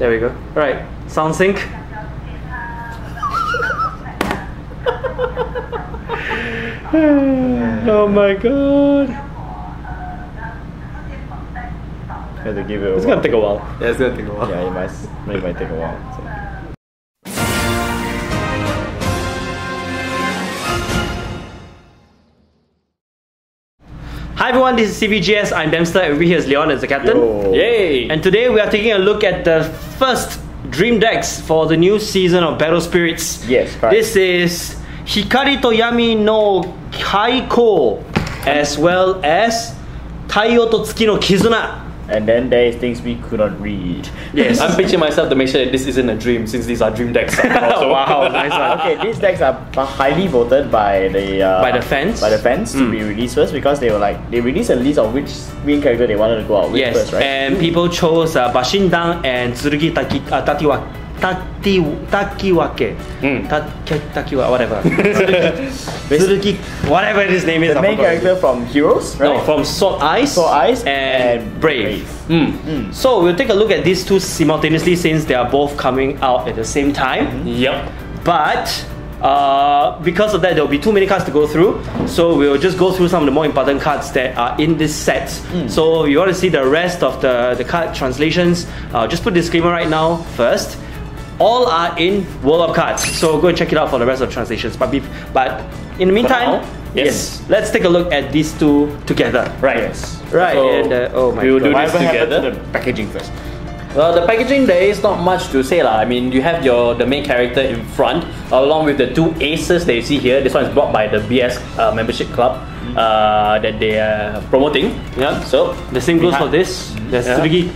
There we go. Alright, sound sync. Oh my god. Have to give it It's gonna take a while. Yeah, it's gonna take a while. Yeah, it might take a while. So. Hi everyone, this is CVGS. I'm Dempster, and over here is Leon as the captain. Yo. Yay! And today we are taking a look at the first dream decks for the new season of Battle Spirits. Yes, correct. This is光と闇の邂逅, as well as 太陽と月の絆. And then there is things we could not read. Yes. I'm pitching myself to make sure that this isn't a dream, since these are dream decks. Wow, nice one. Okay, these decks are highly voted by the fans. To be released first, because they released a list of which main character they wanted to go out with first, right? And people chose Bashindan and Tsurugi Takiwake. Whatever. Tsurugi, whatever his name is. The main character from Heroes, right? No, from Sword Eyes and Brave. So we'll take a look at these two simultaneously, since they are both coming out at the same time. Yep. But because of that, there will be too many cards to go through, so we'll just go through some of the more important cards that are in this set. So if you want to see the rest of the card translations, just put a disclaimer right now first. All are in World of Cards, so go and check it out for the rest of the translations. But in the meantime, yes, let's take a look at these two together. Right. Yes. Right. So and oh my we will god. do this Whatever together. happened to the packaging first? Well, the packaging, there is not much to say lah. I mean, you have the main character in front, along with the two aces that you see here. This one is brought by the BS membership club that they are promoting. Yeah. So The same goes for this. There's Tsurugi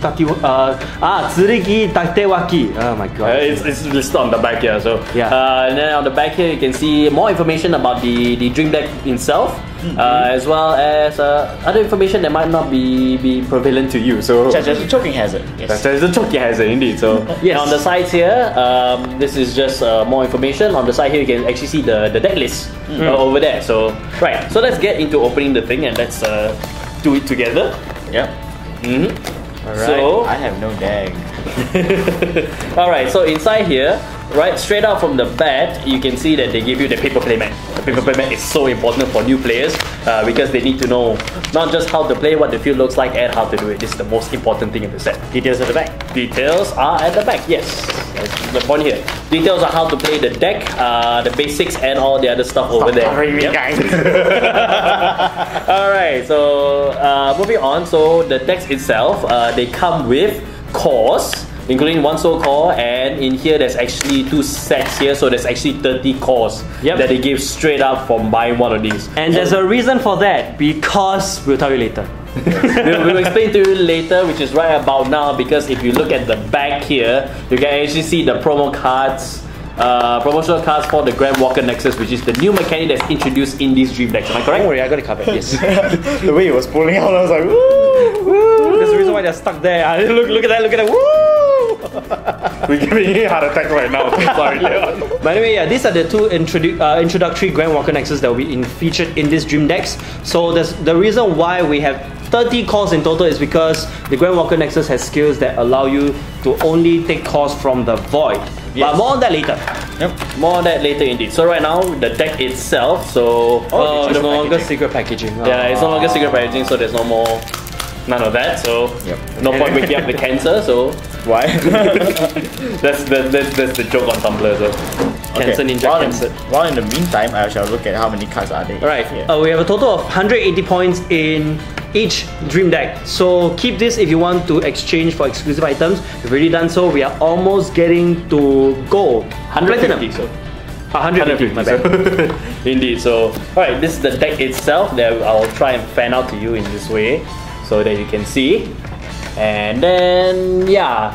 Tatewaki. Oh my god. it's listed on the back here. So Yeah. and then on the back here you can see more information about the dream deck itself, as well as other information that might not be prevalent to you. So Such as the choking hazard. Yes. there's a choking hazard indeed. So Yes. and on the sides here, this is just more information. On the side here you can actually see the deck list over there. So right, so let's get into opening the thing, and let's do it together. Yep. Alright. So I have no deck. alright, so inside here, right, straight out from the bat, you can see that they give you the paper play mat. The paper play mat is so important for new players because they need to know not just how to play, what the field looks like, and how to do it. This is the most important thing in the set. Details at the back. Details are at the back, yes. That's the point here. Details are how to play the deck, the basics, and all the other stuff over there. Guys. Alright, so moving on. So the decks itself, they come with cores, including one soul core, and in here there's actually two sets here, so there's actually 30 cores that they give straight up from buying one of these. And there's a reason for that, because we'll tell you later. we'll explain to you later, which is right about now, because if you look at the back here, you can actually see the promo cards, promotional cards for the GranWalker Nexus, which is the new mechanic that's introduced in these dream decks. Am I correct? Don't worry, I got it covered. Yes. The way it was pulling out, I was like, woo, woo. There's a reason why they're stuck there. Look at that, woo! We're giving you a heart attack right now. Sorry, Leon. By the way, yeah, these are the two introductory GranWalker Nexus that will be featured in this dream decks. So the reason why we have 30 calls in total is because the GranWalker Nexus has skills that allow you to only take calls from the void. Yes. But more on that later. Yep. More on that later indeed. So right now, the deck itself, so It's no longer secret packaging. yeah, it's no longer secret packaging, so there's no more none of that. So no point waking up the cancer. So Why? that's the joke on Tumblr. So Cancer Ninja Cancer. While in the meantime, I shall look at how many cards are there. Alright, here. we have a total of 180 points in each dream deck. So keep this if you want to exchange for exclusive items. We've already done so. We are almost getting to gold. 150. So 150, my bad. indeed. So alright, this is the deck itself. That I'll try and fan out to you in this way, so that you can see. And then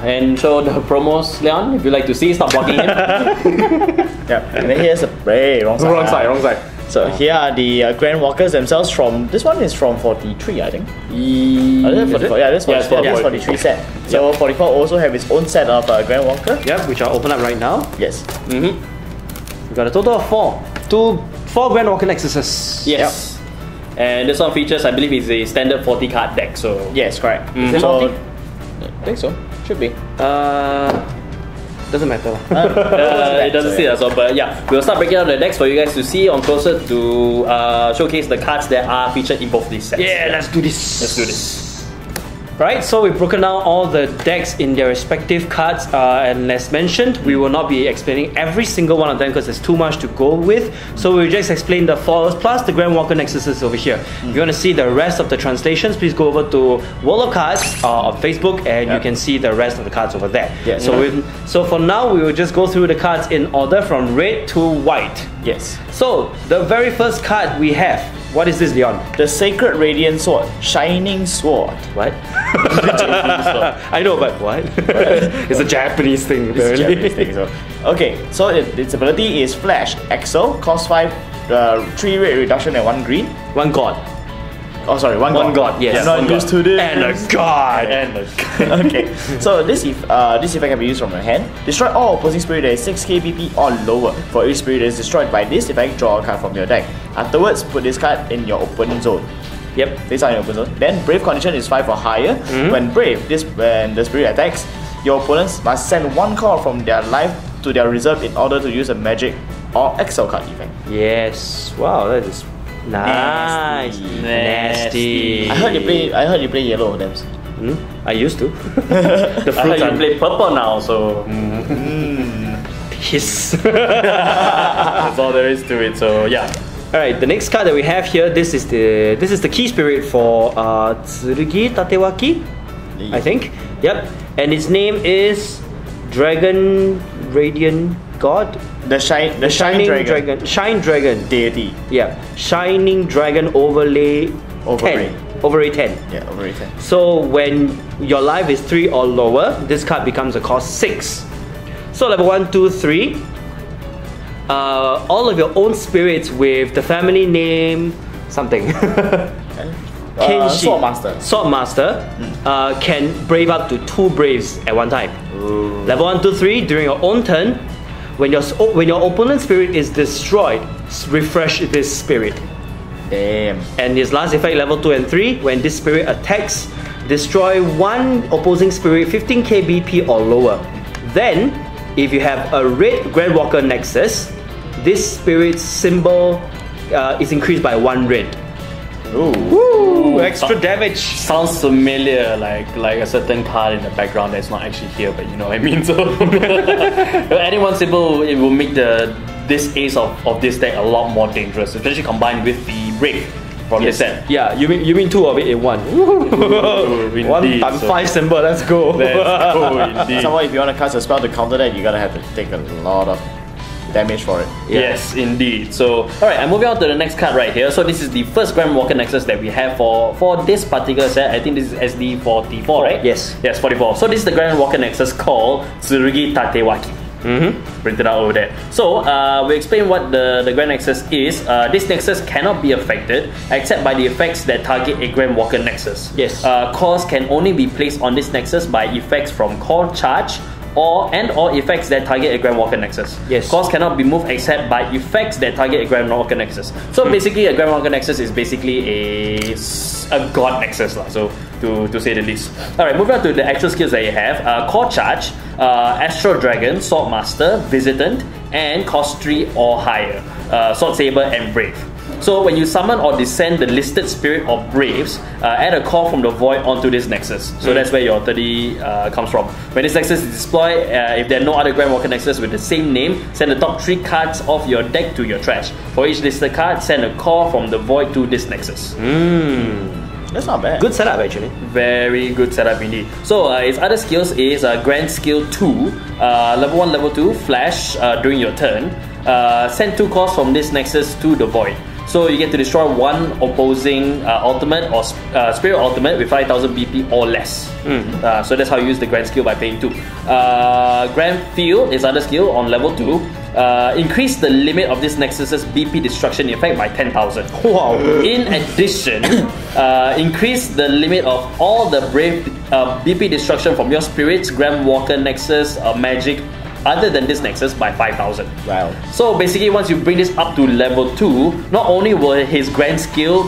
and show the promos, Leon, if you like to see. Stop blocking him. Yeah, and then here's the wrong side. Wrong side. So here are the GranWalkers themselves from, this one is from 43, I think. This is 43 set. So 44 also have its own set of GranWalker. Yep, which I'll open up right now. Yes. We've got a total of 4 GranWalker Nexuses. Yes. And this one features, I believe, is a standard 40 card deck. So Yes, correct. Is it So, multi? I think so. Should be. Doesn't matter. It doesn't say as well, but yeah, we'll start breaking down the decks for you guys to see on closer to showcase the cards that are featured in both these sets. Yeah, let's do this. Let's do this. Right, so we've broken down all the decks in their respective cards, and as mentioned, we will not be explaining every single one of them because there's too much to go with. So we'll just explain the followers plus the GranWalker Nexuses over here. If you want to see the rest of the translations, please go over to World of Cards on Facebook, and you can see the rest of the cards over there. Yes. So for now, we will just go through the cards in order from red to white. Yes. So the very first card we have, what is this, Leon? The Sacred Radiant Sword, Shining Sword. What? I know, but what? It's a Japanese thing, apparently. Okay, so its ability is Flash, Excel, cost 5, 3 red reduction and 1 green. 1 god. Oh, sorry, one god. Yes. I'm not used to this. And a god. Okay, so this effect can be used from your hand. Destroy all opposing spirit that is 6k BP or lower. For each spirit that is destroyed by this effect, draw a card from your deck. Afterwards, put this card in your open zone. Yep. This are in your open zone. Then Brave condition is 5 or higher. When Brave, when the spirit attacks, your opponents must send 1 card from their life to their reserve in order to use a magic or Excel card effect. Yes. Wow, that is nice. Nasty. I heard you play yellow, Dems. I used to. The fruits you play purple now, so Piss. that's all there is to it. So yeah. Alright, the next card that we have here, this is the key spirit for Tsurugi Tatewaki, I think. Yep. And its name is Dragon Radiant God. The Shining Dragon. Shine Dragon. Deity. Yeah. Shining Dragon Overlay 10. Overlay 10. Yeah, overlay 10. So when your life is 3 or lower, this card becomes a cost 6. So level 1, 2, 3. All of your own spirits with the family name something. Swordmaster can brave up to 2 braves at one time. Ooh. Level 1, 2, 3. During your own turn, when your opponent's spirit is destroyed, refresh this spirit. Damn. And his last effect, level 2 and 3. When this spirit attacks, destroy 1 opposing spirit 15k BP or lower. Then, if you have a red GranWalker Nexus, this spirit's symbol is increased by 1 red. Ooh. Woo! Extra damage. Sounds familiar, like a certain card in the background that's not actually here, but you know what I mean. So adding 1 symbol, it will make this ace of this deck a lot more dangerous, especially combined with the break from this set. Yeah, you mean 2 of it in 1. Indeed, 1 times 5 symbol. Let's go. Let's go. Indeed. Somehow, if you want to cast a spell to counter that, you gotta have to take a lot of damage for it. Yes, indeed. So, alright, I'm moving on to the next card right here. So this is the first GranWalker Nexus that we have for this particular set. I think this is SD44, right? Yes. Yes, 44. So this is the GranWalker Nexus called Tsurugi Tatewaki. Printed out over there. So we explain what the Grand Nexus is. This Nexus cannot be affected except by the effects that target a GranWalker Nexus. Yes. Cores can only be placed on this Nexus by effects from core charge or effects that target a GranWalker Nexus. Yes. Cores cannot be moved except by effects that target a GranWalker Nexus. So basically, a GranWalker Nexus is basically a god Nexus, so to say the least. Alright, moving on to the actual skills that you have. Core Charge, Astral Dragon, Swordmaster, Visitant, and cost 3 or higher. Sword Saber and Brave. So when you summon or descend the listed spirit of Braves, add a core from the void onto this Nexus. So that's where your 30 comes from. When this Nexus is deployed, if there are no other GranWalker Nexus with the same name, send the top 3 cards of your deck to your trash. For each listed card, send a core from the void to this Nexus. That's not bad. Good setup actually. Very good setup indeed. So its other skills is Grand Skill 2, level 1, level 2, Flash during your turn. Send 2 cores from this Nexus to the void. So you get to destroy 1 opposing ultimate or spirit ultimate with 5000 BP or less. So that's how you use the Grand Skill, by paying 2. Grand Field is other skill on level 2. Increase the limit of this Nexus's BP destruction effect by 10,000. Wow. In addition, increase the limit of all the Brave BP destruction from your spirit's GranWalker Nexus magic other than this Nexus by 5,000. Wow. So basically, once you bring this up to level 2, not only will his Grand Skill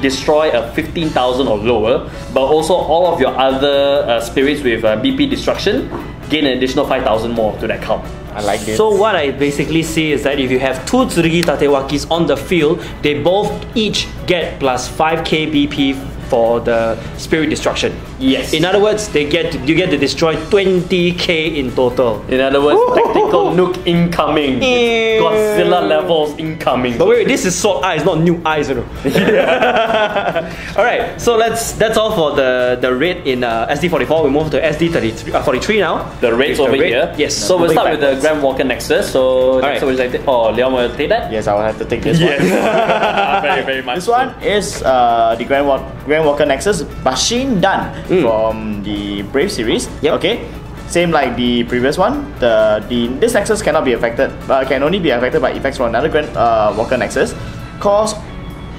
destroy a 15,000 or lower, but also all of your other spirits with BP destruction gain an additional 5,000 more to that count. I like it. So what I basically see is that if you have two Tsurugi Tatewakis on the field, they both each get plus 5k BP for the spirit destruction. Yes. In other words, you get to destroy 20k in total. In other words, tactical nuke incoming. It's Godzilla levels incoming. But wait, this is sword eyes, not new eyes, you know. Alright, so that's all for the raid in SD44. We move to SD43 now. The raid's over here. Yes. So we'll start with the GranWalker Nexus. So next one is Leon will take that? Yes, I will have to take this one. Very, very much. This one is the GranWalker Nexus Bashin Dan from the Brave series. Yep. Okay. Same like the previous one. This Nexus cannot be affected. Can only be affected by effects from another GranWalker Nexus. Cause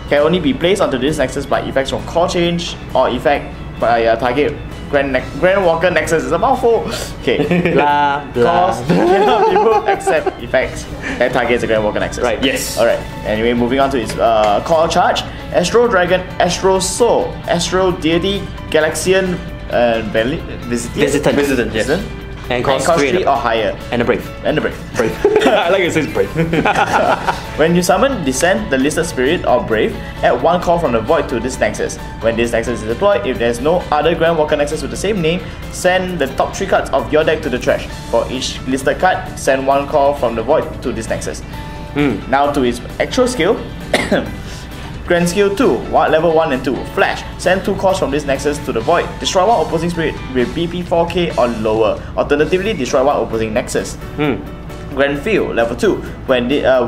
can only be placed onto this Nexus by effects from core change or effect by a target. GranWalker Nexus is a mouthful. Okay. Blah blah. Cause cannot be moved except effects that targets the GranWalker Nexus. Right. Yes. Alright. Anyway, moving on to its core charge. Astro Dragon, Astro Soul, Astro Deity, Galaxian, Visitant, yes. And cost 3 or higher. And a brave. And the brave. I like it says brave. When you summon Descent, the listed spirit or brave, add 1 call from the void to this Nexus. When this Nexus is deployed, if there's no other GranWalker Nexus with the same name, send the top 3 cards of your deck to the trash. For each listed card, send 1 call from the void to this Nexus. Now to its actual skill. Grand Skill 2, level 1 and 2, Flash. Send 2 calls from this Nexus to the void. Destroy 1 opposing spirit with BP 4k or lower. Alternatively, destroy 1 opposing Nexus. Grand Field, level 2.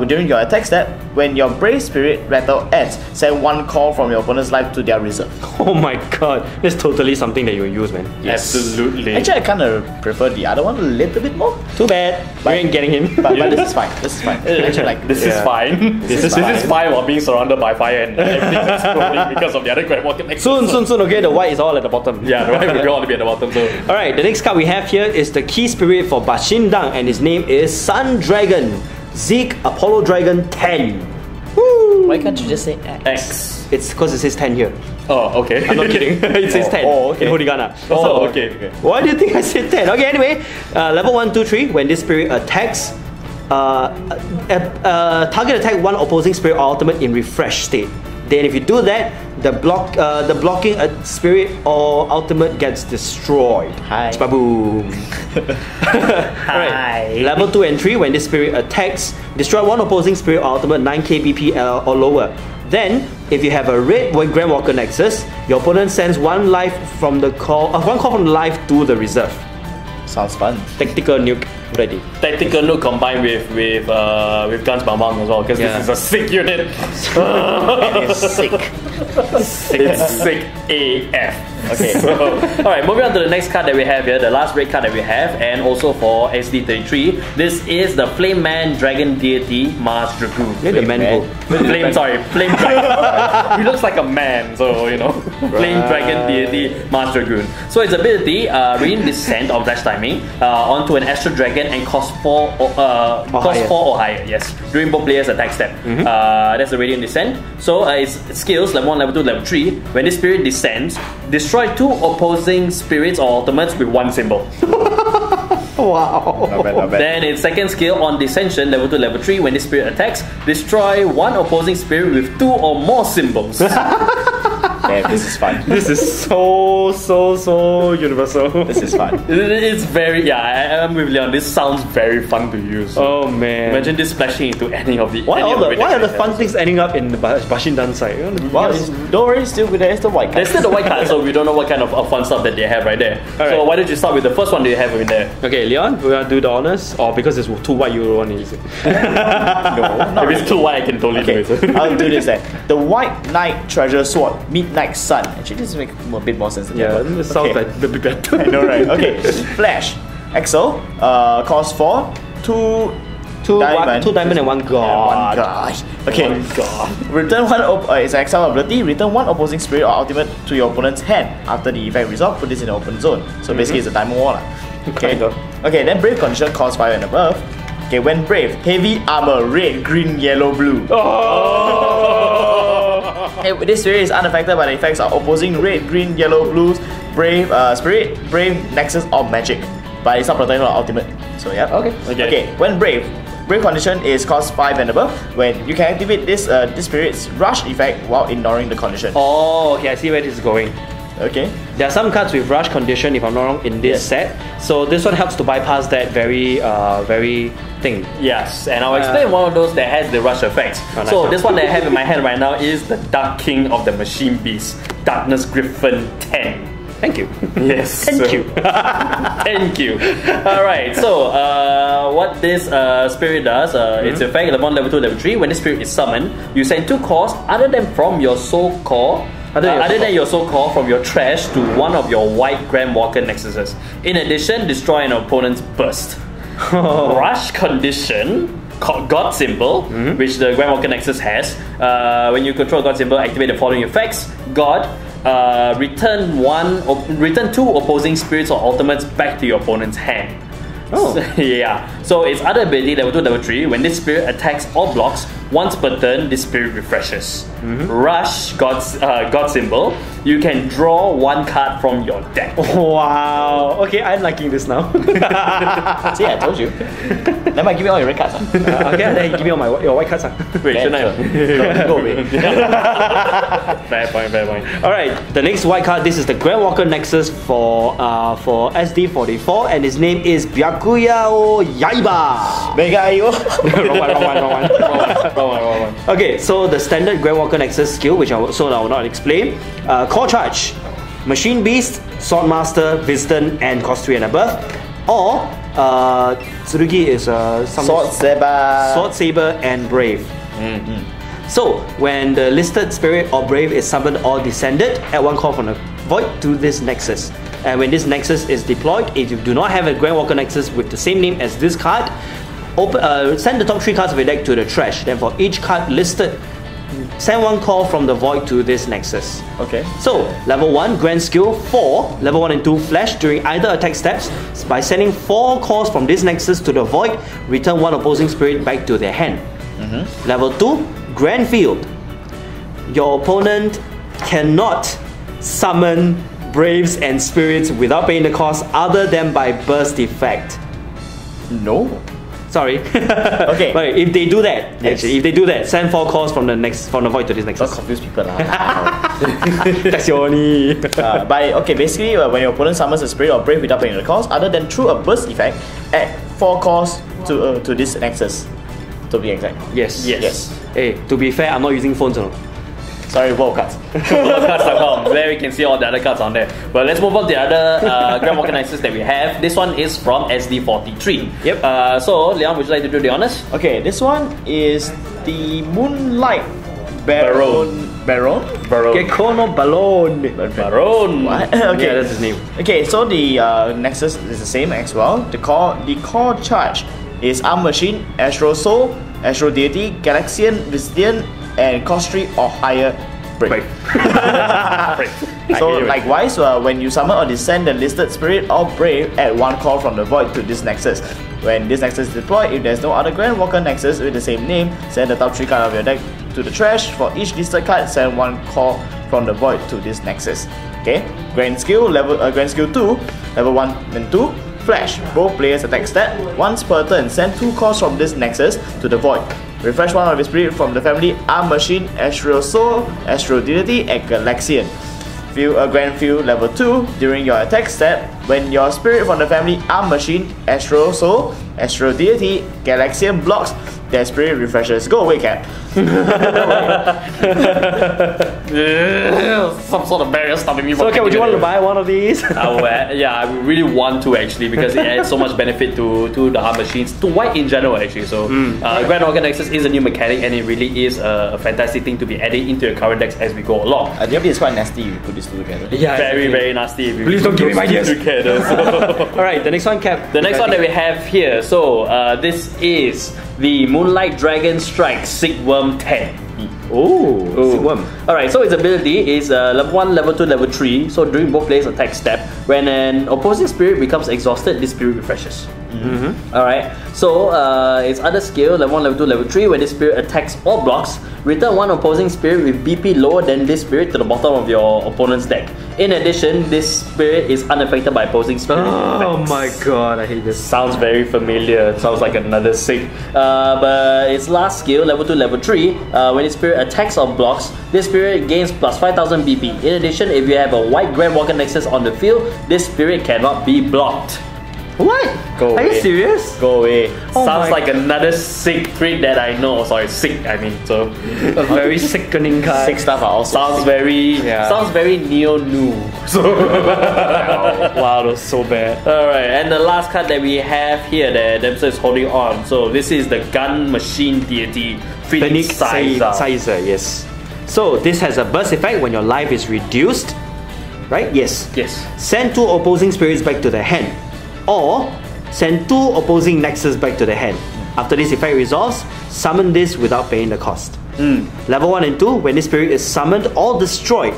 During your attack step, when your Brave Spirit battle ends, send 1 call from your opponent's life to their reserve. Oh my god, that's totally something that you will use, man. Yes. Absolutely. Actually, I kind of prefer the other one a little bit more. Too bad, you ain't getting him. But this is fine. This is fine. Actually, like This is fine. This is fine while being surrounded by fire and everything exploding because of the other GranWalker Nexus. Soon, okay, the white is all at the bottom. Yeah, the white will go on to be at the bottom. So. Alright, the next card we have here is the key spirit for Bashin Dang, and his name is Sun Dragon, Zeke Apollo Dragon 10. Woo! why can't you just say X? X. It's because it says 10 here. Oh, okay. I'm not kidding. It says 10 okay. in Hodigana. Oh, okay. Why do you think I said 10? Okay, anyway, level 1, 2, 3, when this spirit attacks, target attack one opposing spirit or ultimate in refresh state. Then if you do that, the blocking spirit or ultimate gets destroyed. Hi. Boom. Hi. Level 2 and 3, when this spirit attacks, destroy one opposing spirit or ultimate 9k BP or lower. Then, if you have a red GranWalker Nexus, your opponent sends one life from the one call from the life to the reserve. Sounds fun. Tactical nuke ready. Tactical nuke combined with guns bang bang as well, because this is a sick unit. It is sick. It's sick AF. Okay. Alright, moving on to the next card that we have here, the last red card that we have, and also for SD43. This is the Flame Man Dragon Deity Mars Dragoon. The man Flame Dragon. He looks like a man, so you know. Flame Dragon Deity Mars Dragoon. So its ability, Rain Descent of Flash Timing onto an Astral Dragon and cost 4 or higher. Yes, during both players' attack step. That's the Radiant Descent. So its skills, level 1, level 2, level 3. When this spirit descends, destroy 2 opposing spirits or ultimates with 1 symbol. Wow. Not bad. Then its second skill on Descension, level 2, level 3, when this spirit attacks, destroy 1 opposing spirit with 2 or more symbols. Damn, this is fun. This is so universal. This is fun. It's very, I'm with Leon, this sounds very fun to use. Oh man. Imagine this splashing into any of the... Why are the fun things ending up in the Bashindan side? Don't worry, still there's the white card. There's still the white card, so we don't know what kind of fun stuff that they have right there. So why don't you start with the first one that you have in there? Okay, Leon, we want to do the honors, or because it's too white you want to use it? No, if it's too white, I can totally do it. I'll do this then. The White Knight Treasure Sword, Midnight Sun. Actually, this makes a bit more sense. Yeah, this sounds like a bit better. I know, right? Okay, Flash, Exo, cost 4, 2 diamond and 1 god. Okay. 1 god. Return one. It's an exile ability. Return 1 opposing spirit or ultimate to your opponent's hand. After the effect resolve, put this in the open zone. So basically, it's a diamond wall. Okay. Okay. Then Brave condition cost 5 and above. Okay. When Brave, heavy armor, red, green, yellow, blue. Oh. This spirit is unaffected by the effects of opposing red, green, yellow, blues, brave, spirit, brave, nexus, or magic. But it's not protected or ultimate. So yeah. Okay. When brave condition is cost 5 and above. When you can activate this spirit's rush effect while ignoring the condition. Oh, okay. I see where this is going. Okay. There are some cards with rush condition, if I'm not wrong, in this set. So this one helps to bypass that very thing. Yes, and I'll explain one of those that has the rush effects. So this one that I have in my hand right now is the Dark King of the Machine Beast, Darkness Griffin 10. Thank you. Yes. Thank you. Thank you. Alright, so what this spirit does, its effect level 1, level 2, level 3. When this spirit is summoned, you send 2 cores other than from your soul core. Other than your soul core from your trash to one of your white GranWalker Nexuses. In addition, destroy an opponent's burst. Rush condition, God symbol, which the GranWalker Nexus has. When you control God symbol, activate the following effects. God, return 2 opposing spirits or ultimates back to your opponent's hand. Oh. So its other ability, level 2, level 3, when this spirit attacks or blocks, once per turn, this spirit refreshes. Rush, God symbol, you can draw 1 card from your deck. Wow. Okay, I'm liking this now. See, I told you. Let me give you all your red cards. Okay, then give me all your white cards. Wait, shouldn't I? Go away. Fair point. Alright, the next white card, this is the GranWalker Nexus for SD44, and his name is Byakuya Yaiba. Wrong one. Okay, so the standard GranWalker Nexus skill, which I will not explain. Core Charge, Machine Beast, Swordmaster, Wisdom, and cost 3 and above. Or Tsurugi is Sword Saber and Brave. So when the listed spirit or brave is summoned or descended, add 1 core from the void to this Nexus. And when this Nexus is deployed, if you do not have a GranWalker Nexus with the same name as this card, send the top 3 cards of your deck to the trash. Then for each card listed, send 1 core from the void to this Nexus. Okay. So level 1 Grand Skill 4, level 1 and 2 Flash during either attack steps. By sending 4 cores from this Nexus to the void, return 1 opposing spirit back to their hand. Level 2 Grand Field. Your opponent cannot summon Braves and Spirits without paying the cost other than by burst effect. No. Sorry. Okay. But if they do that, Yes. actually, if they do that, send 4 cores from the void to this Nexus. Don't confuse people. That's your only. Basically, when your opponent summons a spirit or brave without paying the cost, other than through a burst effect, add 4 cores to this Nexus. To be exact. Yes. Yes. Hey, to be fair, I'm not using phones. Sorry, world cards. Worldcards.com, where we can see all the other cards on there. But let's move on to the other GranWalker Nexus that we have. This one is from SD43. Yep. So, Leon, would you like to do the honors? Okay, this one is the Moonlight Baron. Gekono Balon. What? Okay. Yeah, that's his name. Okay, so the Nexus is the same as well. The core charge is Arm Machine, Astro Soul, Astro Deity, Galaxian, Wisdian, and cost 3 or higher break. So likewise, when you summon or descend the listed spirit or brave, add 1 core from the void to this Nexus. When this Nexus is deployed, if there's no other GranWalker Nexus with the same name, send the top 3 card of your deck to the trash. For each listed card, send 1 core from the void to this Nexus. Okay, Grand Skill 2, level 1 and 2. Flash, both players attack stat. Once per turn, send 2 cores from this Nexus to the void. Refresh 1 of his spirit from the family Arm Machine, Astro Soul, Astro Deity, and Galaxian. Grand Field level 2 during your attack step. When your spirit from the family Arm Machine, Astro Soul, Astro Deity, Galaxian blocks, their spirit refreshes. Go away, Cap. Some sort of barrier stopping me. So, okay, would you want to buy one of these? I really want to actually, because it adds so much benefit to the Arm Machines, to white in general actually. So GranWalker Nexus is a new mechanic, and it really is a fantastic thing to be added into your current decks as we go along. I think it's quite nasty if you put these two together. Yeah, very nasty. Please don't give me ideas. Together, so. Alright, the next one, Cap. The next one that we have here, so this is the Moonlight Dragon Strike Sigworm 10. Oh, Sigworm. Alright, so its ability is level 1, level 2, level 3. So during both players' attack step, when an opposing spirit becomes exhausted, this spirit refreshes. Alright, so its other skill, level 1, level 2, level 3, when this spirit attacks or blocks, return one opposing spirit with BP lower than this spirit to the bottom of your opponent's deck. In addition, this spirit is unaffected by opposing spirit effects. my god, I hate this. Sounds very familiar. Sounds like another sick. But its last skill, level 2, level 3, when its spirit attacks or blocks, this spirit gains plus 5000 BP. In addition, if you have a white GranWalker Nexus on the field, this spirit cannot be blocked. What? Go Are away. you serious? Go away. Oh Sounds my- like another sick trait that I know. Sorry, sick. I mean, so A very sickening card. Sick stuff are also sounds very neo-new. So Wow, that was so bad. alright, and the last card that we have here that Dempster is holding on. So this is the gun machine deity Phoenix Sizer. Yes. So this has a burst effect when your life is reduced. Right? Yes. Yes. Send 2 opposing spirits back to the hand. Or send 2 opposing nexus back to the hand. After this effect resolves, summon this without paying the cost. Level 1 and 2, when this spirit is summoned or destroyed,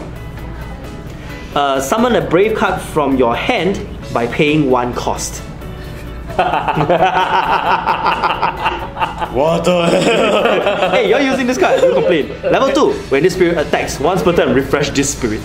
summon a brave card from your hand by paying 1 cost. What the hell? Hey, you're using this card, don't complain. Level 2, when this spirit attacks, once per turn, refresh this spirit.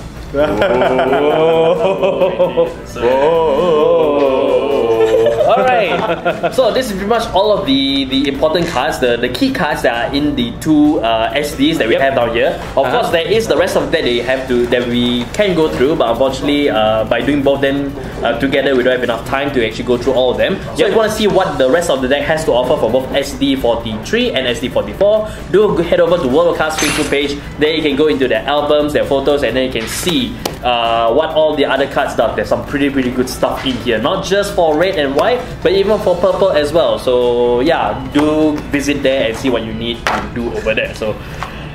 Alright, so this is pretty much all of the important cards, the key cards that are in the 2 SDs that we have down here. Of course, there is the rest of that that we can go through, but unfortunately, by doing both them together, we don't have enough time to actually go through all of them. So if you want to see what the rest of the deck has to offer for both SD43 and SD44, do head over to World of Cards Facebook page. There you can go into their albums, their photos, and then you can see what all the other cards do. There's some pretty good stuff in here, not just for red and white, but even for purple as well. So yeah, do visit there and see what you need to do over there. So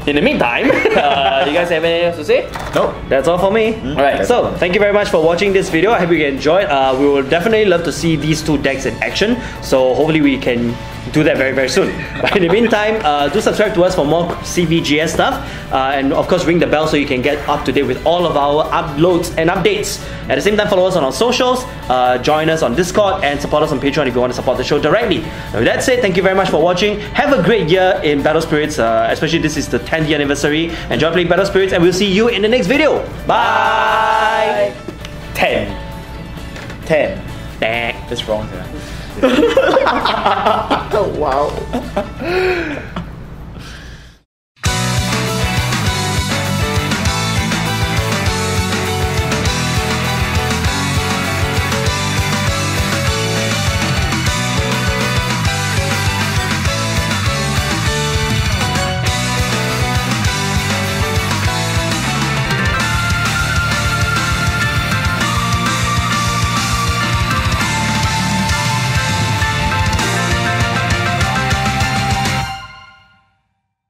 in the meantime, you guys have anything else to say? No, that's all for me. Alright, So thank you very much for watching this video. I hope you enjoyed. We will definitely love to see these 2 decks in action. So hopefully we can do that very soon. But in the meantime, do subscribe to us for more CVGS stuff, and of course ring the bell so you can get up to date with all of our uploads and updates. At the same time, follow us on our socials, join us on Discord, and support us on Patreon if you want to support the show directly. Now, with that said, thank you very much for watching. Have a great year in Battle Spirits, especially this is the 10th year anniversary. Enjoy playing Battle Spirits, and we'll see you in the next video. Bye! 10. That's wrong, yeah. Oh, wow.